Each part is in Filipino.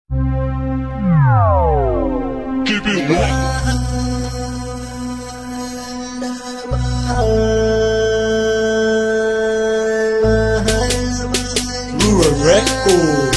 Keep it right. Rural Record.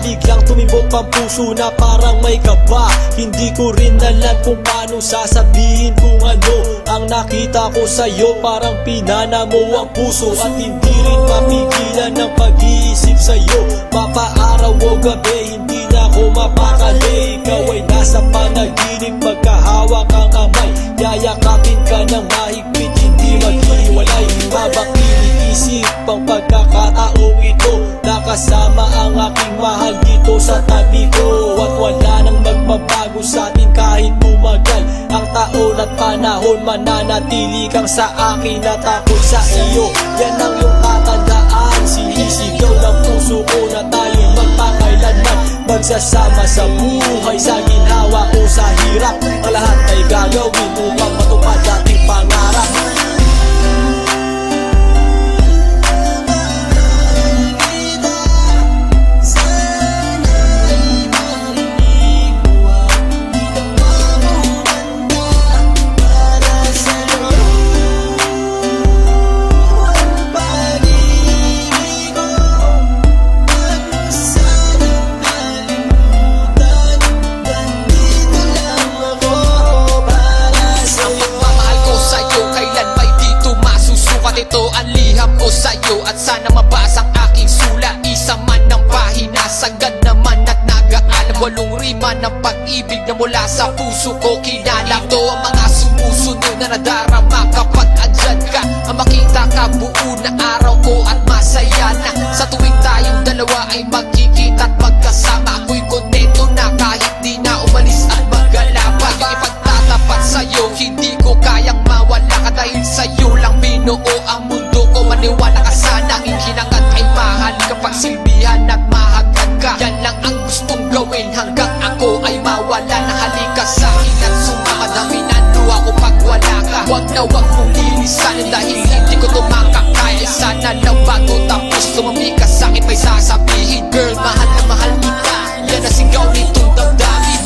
Biglang tumibok ang puso na parang may kaba. Hindi ko rin alam kung paano sasabihin kung ano ang nakita ko sa'yo. Parang pinana mo ang puso at hindi rin mapigilan ng pag-iisip sa'yo. Mapaaraw o gabi, hindi na ako mapakali. Ikaw ay nasa panaginip, magkahawak ang kamay. Yayakapin ka ng mahigpit, hindi maghiwalay. Habang iniisip ang pagkakataong ito, nakasama ang aking mahal dito sa tabi ko. At wala nang magbabago sa atin kahit tumagal ang taon at panahon. Mananatili kang sa akin at ako sa iyo. Yan ang iyong tatandaan. Sinisigaw ng puso ko na tayo'y magpakailanman. Magsasama sa buhay, sa ginhawa o sa hirap. Ang lahat ay gagawin upang matupad ating pangarap. Ito ang liham ko sa'yo at sana mabasa ang aking sulat. Isa man ng pahina, sagad naman at nagaalam. 8 rima ng pag-ibig na mula sa puso ko kinala. Ito ang mga sumusunod na nadarama kapag andyan ka. Ang makita ka buo na araw ko at masaya na. Sa tuwing tayong dalawa ay magkikita at magkasama. Ako'y kontento na kahit di na umalis at maggalapa. Yung ipagtatapat sa'yo, hindi ko kayang mawala ka. Dahil sa'yo lang binuo ang mundo ko. Maniwala ka sana, ang hinangad ay mahal kapag silbihan at mahagad ka. Yan lang ang gustong gawin hanggang ako ay mawala na. Halika sa'kin at sumama, daminando ako pag wala ka. Huwag na huwag mong lilisanin dahil hindi ko tumakakaya. Sana lang bago tapos tumami ka sa'kin may sasabihin. Girl, mahal na mahal kita, yan ang sigaw nitong damdamin.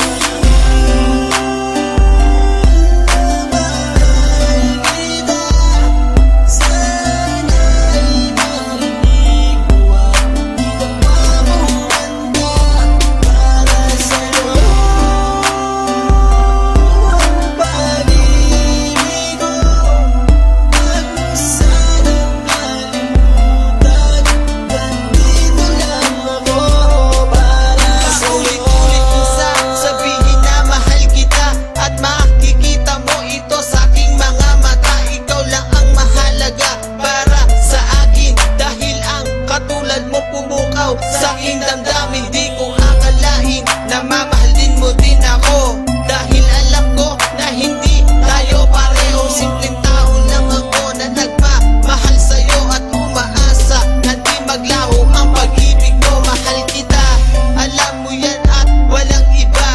Sa aking damdamin, di ko akalain na mamahalin mo din ako. Dahil alam ko na hindi tayo pareho. Simpleng tao lang ako na nagmamahal sa'yo at umaasa na di maglaho ang pag-ibig ko. Mahal kita, alam mo yan at walang iba.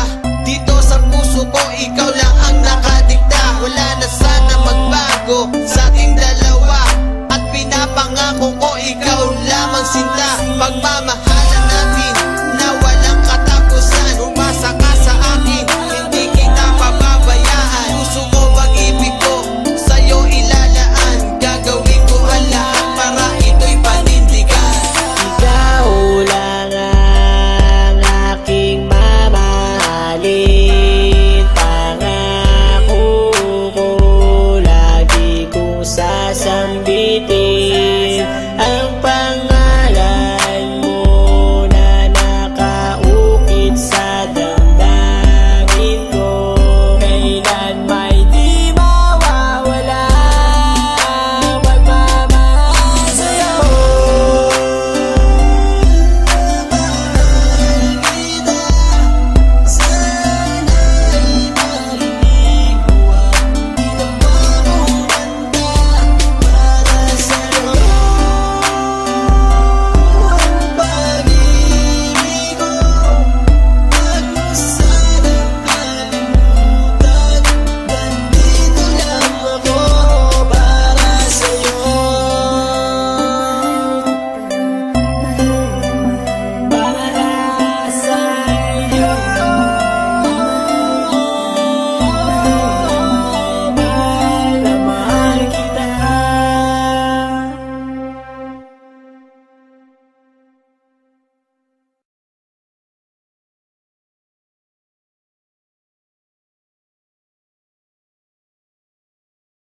Dito sa puso ko, ikaw lang ang nakadikta. Wala na sana magbago sa ating dalawa at pinapangako ko ikaw lamang sinta. Pagmamahal